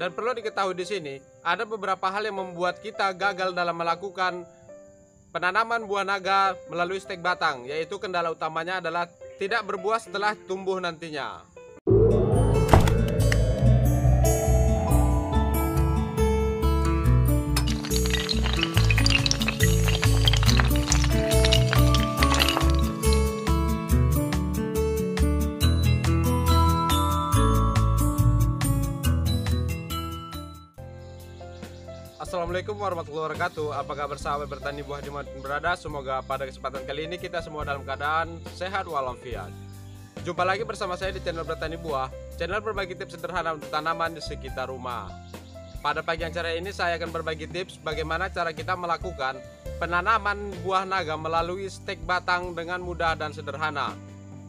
Dan perlu diketahui di sini, ada beberapa hal yang membuat kita gagal dalam melakukan penanaman buah naga melalui stek batang, yaitu kendala utamanya adalah tidak berbuah setelah tumbuh nantinya. Assalamualaikum warahmatullahi wabarakatuh. Apa kabar sahabat bertani buah dimanapun berada? Semoga pada kesempatan kali ini kita semua dalam keadaan sehat walafiat. Jumpa lagi bersama saya di channel Bertani Buah, channel berbagi tips sederhana untuk tanaman di sekitar rumah. Pada pagi yang cerah ini saya akan berbagi tips bagaimana cara kita melakukan penanaman buah naga melalui stek batang dengan mudah dan sederhana.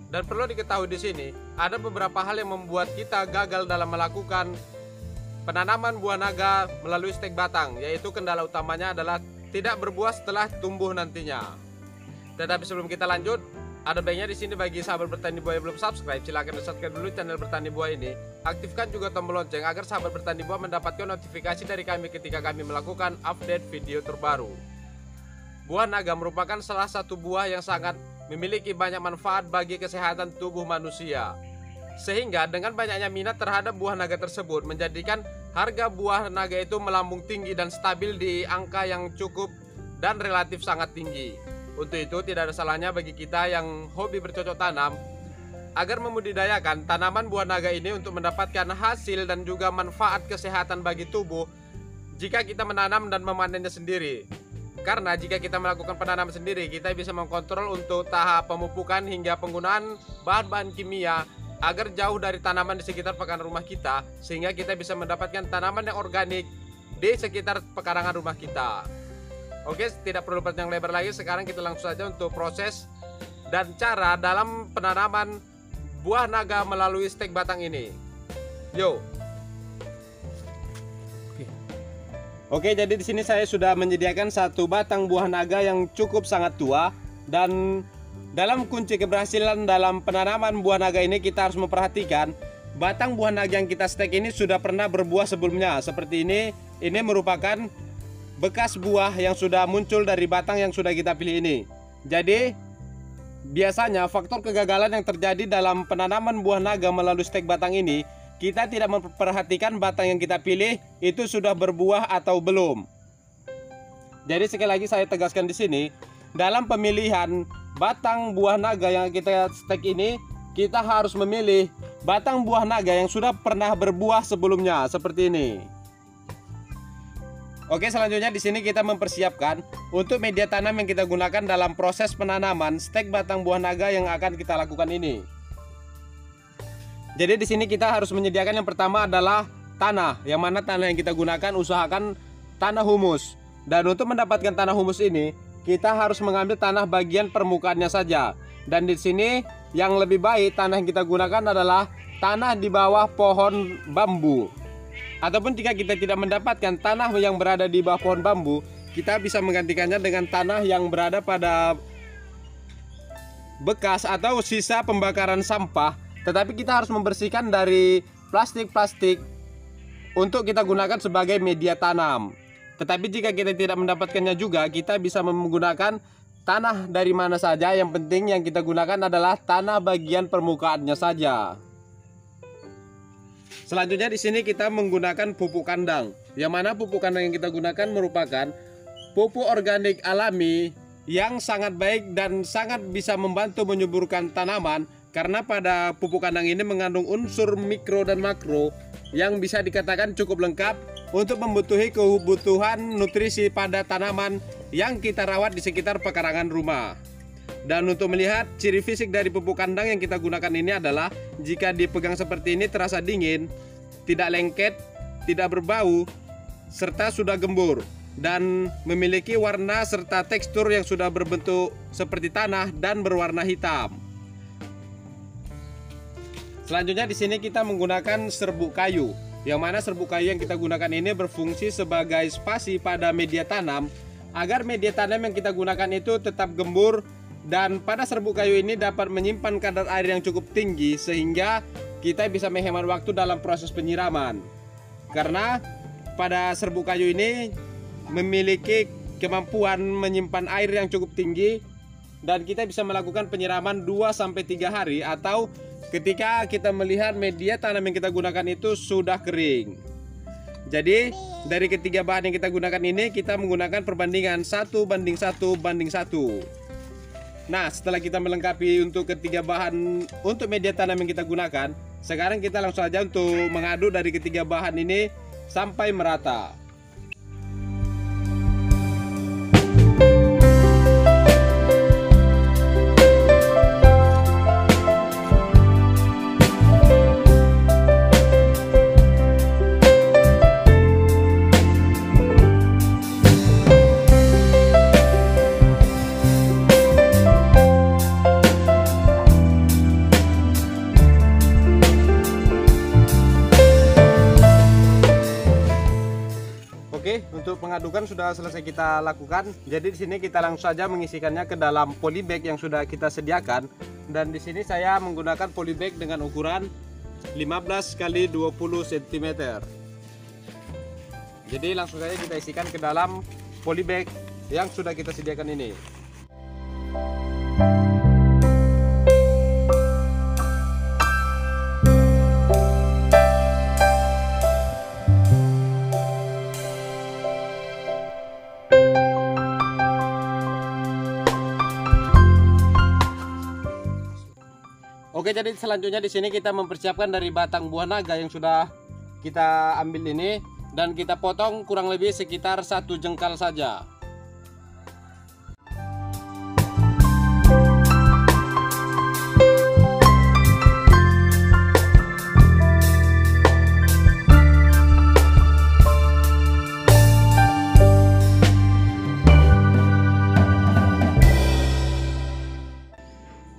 Dan perlu diketahui di sini, ada beberapa hal yang membuat kita gagal dalam melakukan penanaman buah naga melalui stek batang, yaitu kendala utamanya adalah tidak berbuah setelah tumbuh nantinya. Tetapi sebelum kita lanjut, ada baiknya di sini bagi sahabat bertani buah yang belum subscribe, silahkan subscribe dulu channel Bertani Buah ini. Aktifkan juga tombol lonceng agar sahabat bertani buah mendapatkan notifikasi dari kami ketika kami melakukan update video terbaru. Buah naga merupakan salah satu buah yang sangat memiliki banyak manfaat bagi kesehatan tubuh manusia. Sehingga dengan banyaknya minat terhadap buah naga tersebut menjadikan harga buah naga itu melambung tinggi dan stabil di angka yang cukup dan relatif sangat tinggi. Untuk itu tidak ada salahnya bagi kita yang hobi bercocok tanam agar membudidayakan tanaman buah naga ini untuk mendapatkan hasil dan juga manfaat kesehatan bagi tubuh jika kita menanam dan memanennya sendiri. Karena jika kita melakukan penanaman sendiri, kita bisa mengkontrol untuk tahap pemupukan hingga penggunaan bahan-bahan kimia agar jauh dari tanaman di sekitar pekarangan rumah kita, sehingga kita bisa mendapatkan tanaman yang organik di sekitar pekarangan rumah kita. Oke, tidak perlu panjang lebar lagi, sekarang kita langsung saja untuk proses dan cara dalam penanaman buah naga melalui stek batang ini. Yo. Oke, jadi di sini saya sudah menyediakan satu batang buah naga yang cukup sangat tua, dan dalam kunci keberhasilan dalam penanaman buah naga ini kita harus memperhatikan batang buah naga yang kita stek ini sudah pernah berbuah sebelumnya. Seperti ini merupakan bekas buah yang sudah muncul dari batang yang sudah kita pilih ini. Jadi biasanya faktor kegagalan yang terjadi dalam penanaman buah naga melalui stek batang ini, kita tidak memperhatikan batang yang kita pilih itu sudah berbuah atau belum. Jadi sekali lagi saya tegaskan di sini, dalam pemilihan batang buah naga yang kita stek ini, kita harus memilih batang buah naga yang sudah pernah berbuah sebelumnya seperti ini. Oke, selanjutnya di sini kita mempersiapkan untuk media tanam yang kita gunakan dalam proses penanaman stek batang buah naga yang akan kita lakukan ini. Jadi di sini kita harus menyediakan yang pertama adalah tanah, yang mana tanah yang kita gunakan usahakan tanah humus. Dan untuk mendapatkan tanah humus ini, kita harus mengambil tanah bagian permukaannya saja. Dan di sini yang lebih baik tanah yang kita gunakan adalah tanah di bawah pohon bambu. Ataupun jika kita tidak mendapatkan tanah yang berada di bawah pohon bambu, kita bisa menggantikannya dengan tanah yang berada pada bekas atau sisa pembakaran sampah. Tetapi kita harus membersihkan dari plastik-plastik untuk kita gunakan sebagai media tanam. Tetapi jika kita tidak mendapatkannya juga, kita bisa menggunakan tanah dari mana saja. Yang penting yang kita gunakan adalah tanah bagian permukaannya saja. Selanjutnya di sini kita menggunakan pupuk kandang. Yang mana pupuk kandang yang kita gunakan merupakan pupuk organik alami yang sangat baik dan sangat bisa membantu menyuburkan tanaman. Karena pada pupuk kandang ini mengandung unsur mikro dan makro yang bisa dikatakan cukup lengkap untuk membutuhkan kebutuhan nutrisi pada tanaman yang kita rawat di sekitar pekarangan rumah. Dan untuk melihat ciri fisik dari pupuk kandang yang kita gunakan ini adalah jika dipegang seperti ini terasa dingin, tidak lengket, tidak berbau, serta sudah gembur dan memiliki warna serta tekstur yang sudah berbentuk seperti tanah dan berwarna hitam. Selanjutnya di sini kita menggunakan serbuk kayu, yang mana serbuk kayu yang kita gunakan ini berfungsi sebagai spasi pada media tanam agar media tanam yang kita gunakan itu tetap gembur, dan pada serbuk kayu ini dapat menyimpan kadar air yang cukup tinggi sehingga kita bisa menghemat waktu dalam proses penyiraman. karena pada serbuk kayu ini memiliki kemampuan menyimpan air yang cukup tinggi dan kita bisa melakukan penyiraman 2-3 hari atau ketika kita melihat media tanam yang kita gunakan itu sudah kering. Jadi dari ketiga bahan yang kita gunakan ini kita menggunakan perbandingan 1:1:1. Nah, setelah kita melengkapi untuk ketiga bahan untuk media tanam yang kita gunakan, sekarang kita langsung saja untuk mengaduk dari ketiga bahan ini sampai merata. Oke, untuk pengadukan sudah selesai kita lakukan. Jadi di sini kita langsung saja mengisikannya ke dalam polybag yang sudah kita sediakan. Dan di sini saya menggunakan polybag dengan ukuran 15 x 20 cm. Jadi langsung saja kita isikan ke dalam polybag yang sudah kita sediakan ini. Oke, jadi selanjutnya di sini kita mempersiapkan dari batang buah naga yang sudah kita ambil ini dan kita potong kurang lebih sekitar 1 jengkal saja.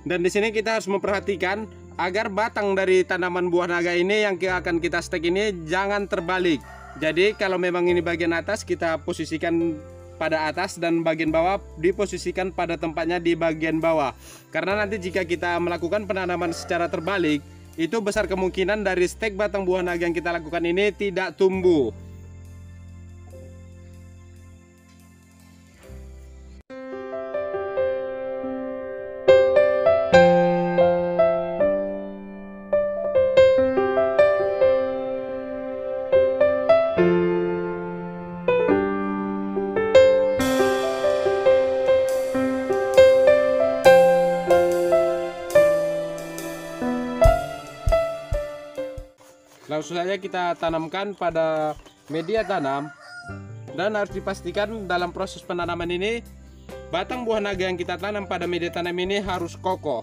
Dan di sini kita harus memperhatikan agar batang dari tanaman buah naga ini yang akan kita stek ini jangan terbalik. Jadi kalau memang ini bagian atas kita posisikan pada atas dan bagian bawah diposisikan pada tempatnya di bagian bawah. Karena nanti jika kita melakukan penanaman secara terbalik, itu besar kemungkinan dari stek batang buah naga yang kita lakukan ini tidak tumbuh. Langsung saja kita tanamkan pada media tanam dan harus dipastikan dalam proses penanaman ini batang buah naga yang kita tanam pada media tanam ini harus kokoh.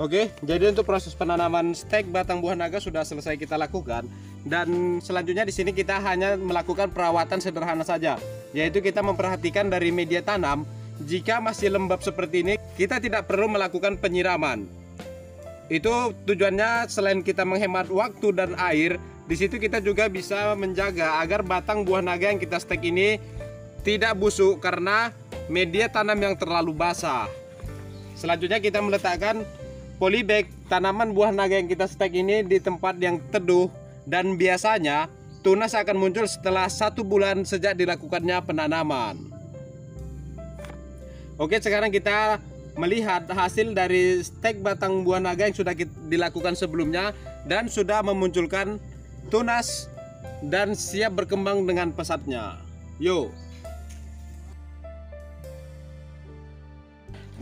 Oke, jadi untuk proses penanaman stek batang buah naga sudah selesai kita lakukan dan selanjutnya di sini kita hanya melakukan perawatan sederhana saja, yaitu kita memperhatikan dari media tanam jika masih lembab seperti ini kita tidak perlu melakukan penyiraman. Itu tujuannya selain kita menghemat waktu dan air, di situ kita juga bisa menjaga agar batang buah naga yang kita stek ini tidak busuk karena media tanam yang terlalu basah. Selanjutnya kita meletakkan polybag tanaman buah naga yang kita stek ini di tempat yang teduh dan biasanya tunas akan muncul setelah 1 bulan sejak dilakukannya penanaman. Oke, sekarang kita melihat hasil dari stek batang buah naga yang sudah dilakukan sebelumnya dan sudah memunculkan tunas dan siap berkembang dengan pesatnya. Yuk.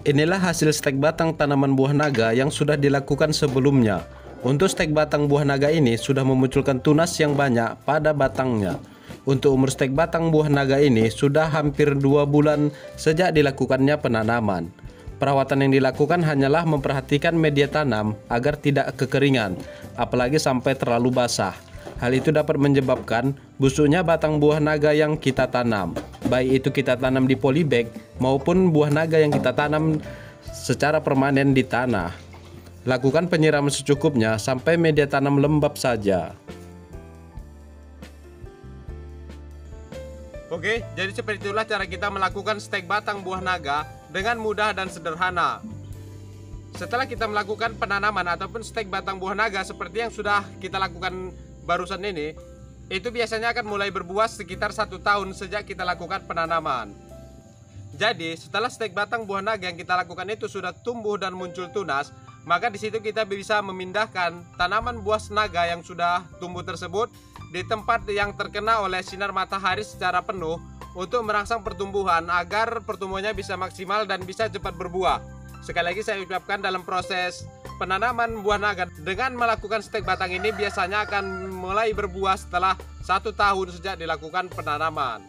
Inilah hasil stek batang tanaman buah naga yang sudah dilakukan sebelumnya. Untuk stek batang buah naga ini sudah memunculkan tunas yang banyak pada batangnya. Untuk umur stek batang buah naga ini sudah hampir 2 bulan sejak dilakukannya penanaman. Perawatan yang dilakukan hanyalah memperhatikan media tanam agar tidak kekeringan, apalagi sampai terlalu basah. Hal itu dapat menyebabkan busuknya batang buah naga yang kita tanam, baik itu kita tanam di polybag maupun buah naga yang kita tanam secara permanen di tanah. Lakukan penyiraman secukupnya sampai media tanam lembab saja. Oke, jadi seperti itulah cara kita melakukan stek batang buah naga dengan mudah dan sederhana. Setelah kita melakukan penanaman ataupun stek batang buah naga seperti yang sudah kita lakukan barusan ini, itu biasanya akan mulai berbuah sekitar 1 tahun sejak kita lakukan penanaman. Jadi setelah stek batang buah naga yang kita lakukan itu sudah tumbuh dan muncul tunas, maka di situ kita bisa memindahkan tanaman buah naga yang sudah tumbuh tersebut di tempat yang terkena oleh sinar matahari secara penuh untuk merangsang pertumbuhan agar pertumbuhannya bisa maksimal dan bisa cepat berbuah. Sekali lagi saya ucapkan, dalam proses penanaman buah naga dengan melakukan stek batang ini biasanya akan mulai berbuah setelah 1 tahun sejak dilakukan penanaman.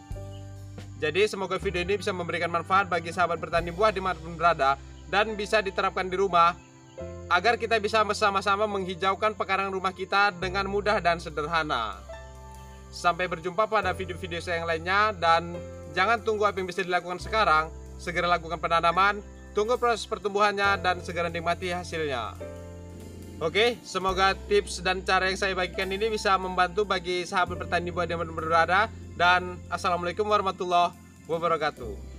Jadi semoga video ini bisa memberikan manfaat bagi sahabat bertani buah dimanapun berada dan bisa diterapkan di rumah agar kita bisa bersama-sama menghijaukan pekarangan rumah kita dengan mudah dan sederhana. Sampai berjumpa pada video-video saya yang lainnya, dan jangan tunggu apa yang bisa dilakukan sekarang, segera lakukan penanaman, tunggu proses pertumbuhannya dan segera nikmati hasilnya. Oke, semoga tips dan cara yang saya bagikan ini bisa membantu bagi sahabat bertani buah dimanapun berada, dan assalamualaikum warahmatullahi wabarakatuh.